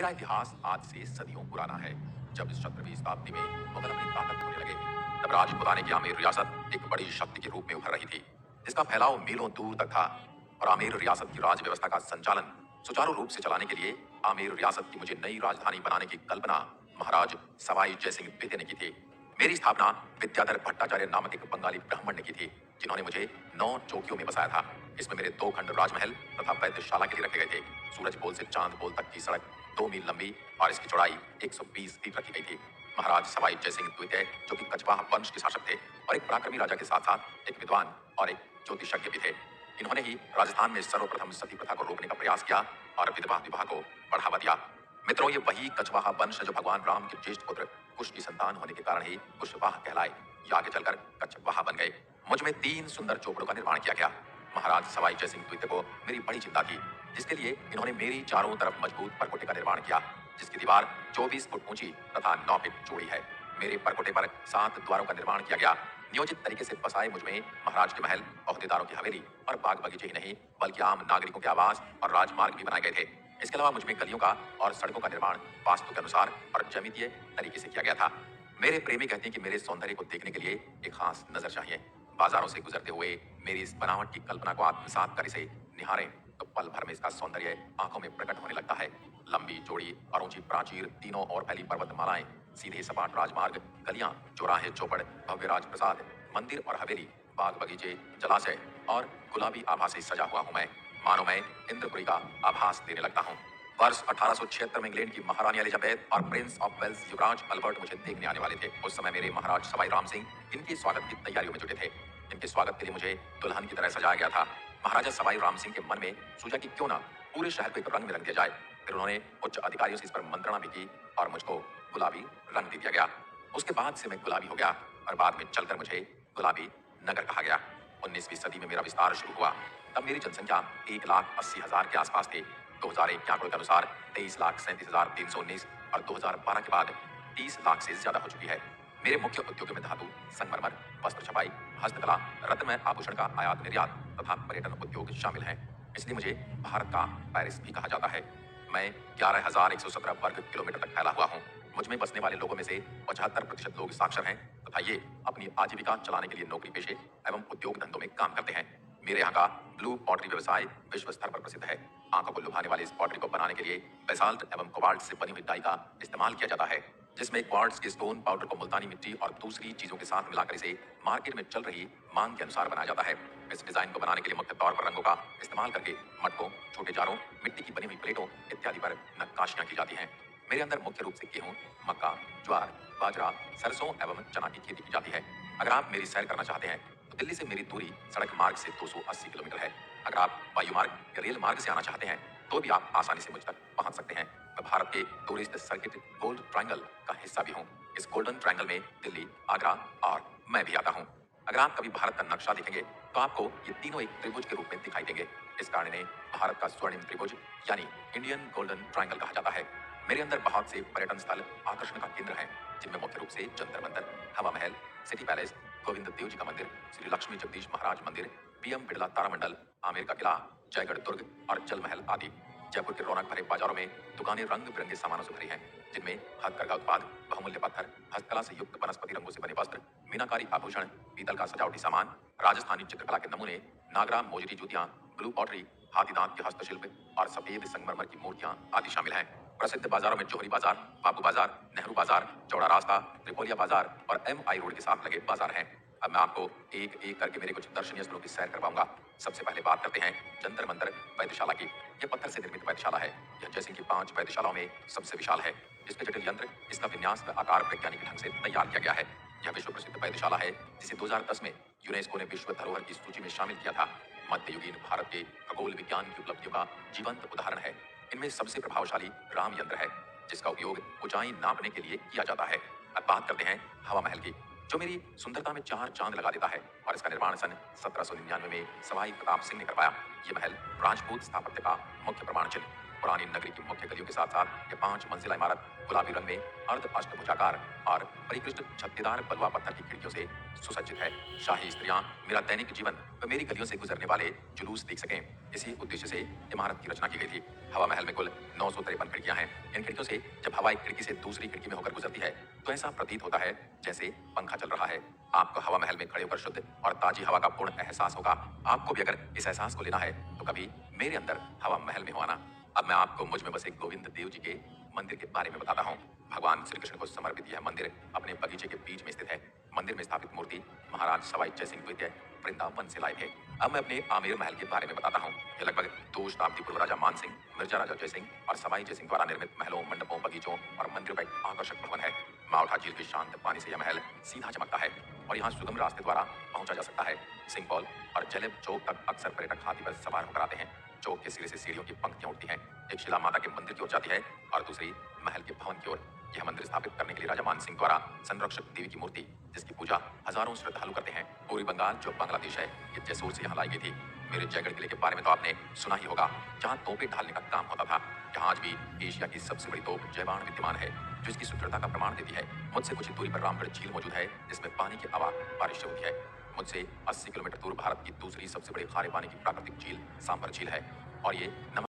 मेरा इतिहास आज से सदियों पुराना है। जब इस 17वीं शताब्दी में मुगल अपनी ताकत होने लगे, तब राजपुताने की आमेर रियासत एक बड़ी शक्ति के रूप में उभर रही थी, जिसका फैलाव मीलों दूर तक था। और आमेर रियासत की राज व्यवस्था का संचालन सुचारू रूप से चलाने के लिए आमेर रियासत की मुझे नई राजधानी बनाने की कल्पना महाराज सवाई जयसिंह द्वितीय ने की थी। मेरी स्थापना विद्याधर भट्टाचार्य नामक एक बंगाली ब्राह्मण ने की थी, जिन्होंने मुझे 9 चौकियों में बसाया था। इसमें मेरे 2 खंड राजमहल तथा वैद्यशाला के लिए रखे गए थे। सूरज पोल से चांद पोल तक की सड़क 2 मील लंबी और इसकी चौड़ाई 120 फीट रखी गई थी। महाराज सवाई जयसिंह द्वितीय, जो कि कछवाहा वंश के शासक थे और एक पराक्रमी राजा के साथ साथ एक विद्वान और एक ज्योतिषज्ञ भी थे, इन्होंने ही राजस्थान में सर्वप्रथम सती प्रथा को रोकने का प्रयास किया और विधवा विवाह को बढ़ावा दिया। मित्रों, ये वही कछवाहा वंश है जो भगवान राम के ज्येष्ठ पुत्र कुश की संतान होने के कारण ही कुशवाह कहलाए, ये आगे चलकर कछवाहा बन गए। मुझ में 3 सुंदर चोपड़ों का निर्माण किया गया। महाराज सवाई जयसिंह द्वितीय को मेरी बड़ी चिंता थी, जिसके लिए इन्होंने मेरी चारों तरफ मजबूत परकोटे का निर्माण किया, जिसकी दीवार 24 फुट ऊंची तथा 9 फीट चौड़ी है। मेरे परकोटे पर 7 द्वारों का निर्माण किया गया। नियोजित तरीके से बसाए मुझमें महाराज के महल, ओहदेदारों की हवेली और बाग बगीचे ही नहीं, बल्कि आम नागरिकों के आवास और राजमार्ग भी बनाए गए थे। इसके अलावा मुझमें गलियों का और सड़कों का निर्माण वास्तु के अनुसार और ज्यामितीय तरीके से किया गया था। मेरे प्रेमी कहते हैं कि मेरे सौंदर्य को देखने के लिए एक खास नजर चाहिए। बाजारों से गुजरते हुए मेरी इस बनावट की कल्पना को आत्मसात कर इसे निहारें तो पल भर में इसका सौंदर्य आंखों में प्रकट होने लगता है। लंबी चौड़ी और ऊंची प्राचीर, तीनों ओर फैली पर्वतमालाएं, सीधे सपाट राजमार्ग, गलियां, चौराहे, चौपड़, भव्य राजप्रसाद, मंदिर और हवेली, बाग बगीचे, जलाशय और गुलाबी आभा से सजा हुआ हूं मैं, मानो मैं इंद्रपुरी का आभास देने लगता हूं। वर्ष 1876 में इंग्लैंड की महारानी एलिजाबेथ और प्रिंस ऑफ वेल्स युवराज अल्बर्ट मुझे देखने आने वाले थे। उस समय मेरे महाराज सवाई राम सिंह इनके स्वागत की तैयारियों में जुटे थे। इनके स्वागत के लिए मुझे दुल्हन की तरह सजाया गया था। महाराजा सवाई राम सिंह के मन में सूझा कि क्यों ना पूरे शहर को एक रंग में रंग दिया जाए। फिर उन्होंने उच्च अधिकारियों से इस पर मंत्रणा भी की और मुझको गुलाबी रंग दे दिया गया। उसके बाद से मैं गुलाबी हो गया और बाद में चलकर मुझे गुलाबी नगर कहा गया। 19वीं सदी में मेरा विस्तार शुरू हुआ। तब मेरी जनसंख्या 1,80,000 के आसपास थी। 2001 के आंकड़ों के अनुसार 23,37,319 और 2012 के बाद 30 लाख से ज्यादा हो चुकी है। मेरे मुख्य उद्योगों में धातु, संगमरमर, वस्त्र छपाई, हस्तकला, रत्नमय आभूषण का आयात निर्यात तथा पर्यटन उद्योग शामिल हैं। इसलिए मुझे भारत का पेरिस भी कहा जाता है। मैं 11,117 वर्ग किलोमीटर तक फैला हुआ हूँ। मुझ में बसने वाले लोगों में से 75% लोग साक्षर हैं तथा ये अपनी आजीविका चलाने के लिए नौकरी पेशे एवं उद्योग धंधों में काम करते हैं। मेरे यहाँ का ब्लू पॉटरी व्यवसाय विश्व स्तर पर प्रसिद्ध है। आंखों को लुभाने वाले इस पॉटरी को बनाने के लिए बेसाल्ट एवं कोबाल्ट से बनी हुई डाई का इस्तेमाल किया जाता है, जिसमें क्वार्ट्ज के स्टोन पाउडर को मुल्तानी मिट्टी और दूसरी चीजों के साथ मिलाकर इसे मार्केट में चल रही मांग के अनुसार बनाया जाता है। इस डिजाइन को बनाने के लिए मुख्य तौर पर रंगों का इस्तेमाल करके मटकों, छोटे जारों, मिट्टी की बनी हुई प्लेटों इत्यादि पर नक्काशियां की जाती हैं। मेरे अंदर मुख्य रूप से गेहूं, मक्का, ज्वार, बाजरा, सरसों एवं चना की खेती की जाती है। अगर आप मेरी सैर करना चाहते हैं तो दिल्ली से मेरी दूरी सड़क मार्ग से 280 किलोमीटर है। अगर आप वायु मार्ग या रेल मार्ग से आना चाहते हैं तो भी आप आसानी से मुझ तक पहुंच सकते हैं। मैं भारत के टूरिस्ट सर्किट गोल्ड ट्रायंगल का हिस्सा भी हूँ। इस गोल्डन ट्रायंगल में दिल्ली, आगरा और मैं भी आता हूँ। अगर आप कभी भारत का नक्शा देखेंगे तो आपको ये तीनों एक त्रिभुज के रूप में दिखाई देंगे। इस कारण इन्हें भारत का स्वर्णिम त्रिभुज यानी इंडियन गोल्डन ट्रायंगल कहा जाता है। मेरे अंदर बहुत से पर्यटन स्थल आकर्षण का केंद्र हैं, जिनमें मुख्य रूप से जंतर मंतर, हवा महल, सिटी पैलेस, गोविंद देव जी का मंदिर, श्री लक्ष्मी जगदीश महाराज मंदिर, पीएम बिड़ला तारामंडल, आमेर का किला, जयगढ़ दुर्ग और जल महल आदि। जयपुर के रौनक भरे बाजारों में दुकानें रंग बिरंगे सामानों से भरी हैं, जिनमें हथकरघा उत्पाद, बहुमूल्य पत्थर, हस्तकला से युक्त वनस्पति रंगों से बने वस्त्र, मीनाकारी आभूषण, पीतल का सजावटी सामान, राजस्थानी चित्रकला के नमूने, नागरा मोजरी जूतियां, ब्लू पॉटरी, हाथी दांत के हस्तशिल्प और सफेद संगमरमर की मूर्तियां आदि शामिल हैं। प्रसिद्ध बाजारों में जोहरी बाजार, बाबू बाजार, नेहरू बाजार, चौड़ा रास्ता, त्रिपोलिया बाजार और MI रोड के साथ लगे बाजार हैं। अब मैं आपको एक एक करके मेरे कुछ दर्शनीय स्थलों की सैर करवाऊंगा। सबसे पहले बात करते हैं जंतर मंतर वैद्यशाला की। यह पत्थर से निर्मित वैद्यशाला है। यह जयसिंह की 5 वैद्यशालाओं में सबसे विशाल है। इसके जटिल यंत्र, इसका विन्यास व आकार वैज्ञानिक ढंग से तैयार किया गया है। यह विश्व प्रसिद्ध वैद्यशाला है, जिसे 2010 में यूनेस्को ने विश्व धरोहर की सूची में शामिल किया था। मध्ययुगीन भारत के खगोल विज्ञान की उपलब्धियों का जीवंत उदाहरण है। इनमें सबसे प्रभावशाली राम यंत्र है, जिसका उपयोग ऊंचाई नापने के लिए किया जाता है। अब बात करते हैं हवा महल की, जो मेरी सुंदरता में 4 चांद लगा देता है और इसका निर्माण सन 1799 में सवाई प्रताप सिंह ने करवाया। यह महल राजपूत स्थापत्य का मुख्य प्रमाण चिन्ह पुरानी नगरी की मुख्य गलियों के साथ साथ ये 5 मंजिला इमारत गुलाबी रंग में अर्ध अष्टभुजाकार और परिकृष्ट छत्तीदार बलुआ पत्थर की खिड़कियों से सुसज्जित है। शाही स्त्रियां मेरा दैनिक जीवन व मेरी गलियों से गुजरने वाले जुलूस देख सकें, इसी उद्देश्य से इमारत की रचना की गई थी। हवा महल में कुल 953 खिड़कियां हैं। इन खिड़कियों से जब हवा एक खिड़की से दूसरी खिड़की में होकर गुजरती है तो ऐसा प्रतीत होता है जैसे पंखा चल रहा है। आपको हवा महल में खड़े होकर शुद्ध और ताजी हवा का पूर्ण एहसास होगा। आपको भी अगर इस एहसास को लेना है तो कभी मेरे अंदर हवा महल में हो आना। अब मैं आपको मुझ में बसे गोविंद देव जी के मंदिर के बारे में बताता हूँ। भगवान श्री कृष्ण को समर्पित यह मंदिर अपने बगीचे के बीच में स्थित है। मंदिर में स्थापित मूर्ति महाराज सवाई जय सिंह द्वितीय वृंदावन से लाए थे। अब मैं अपने आमेर महल के बारे में बताता हूँ। यह लगभग 2 शताब्दी पूर्व राजा मान सिंह, मिर्जा राजा जय सिंह और सवाई जय सिंह द्वारा निर्मित महलों, मंडपों, बगीचों और मंदिरों का एक आकर्षक भवन है। मावठा झील के शांत पानी से यह महल सीधा चमकता है और यहाँ सुगम रास्ते द्वारा पहुंचा जा सकता है। सिंह पॉल और जेलेब चौक तक अक्सर पर्यटक हाथी पर सवार होकर आते हैं। चौक के सिरे से सीढ़ियों की पंक्तियां उठती हैं। एक शिला माता के मंदिर की ओर जाती है और दूसरी महल के भवन की ओर। यह मंदिर स्थापित करने के लिए राजा मान सिंह द्वारा संरक्षक देवी की मूर्ति, जिसकी पूजा हजारों श्रद्धालु करते हैं, पूर्वी बंगाल जो बांग्लादेश है, ये जैसोर से यहाँ लाई गई थी। मेरे जयगढ़ किले के बारे में तो आपने सुना ही होगा, जहाँ तोपें ढालने का काम होता था। यहाँ आज भी एशिया की सबसे बड़ी तोप जयबाण विद्यमान है, जो इसकी सुदृढ़ता का प्रमाण देती है। मुझसे कुछ ही दूरी पर रामगढ़ झील मौजूद है, जिसमें पानी की आवाज बारिश से होती है। मुझसे 80 किलोमीटर दूर भारत की दूसरी सबसे बड़ी खारे पानी की प्राकृतिक झील सांभर झील है और ये नमक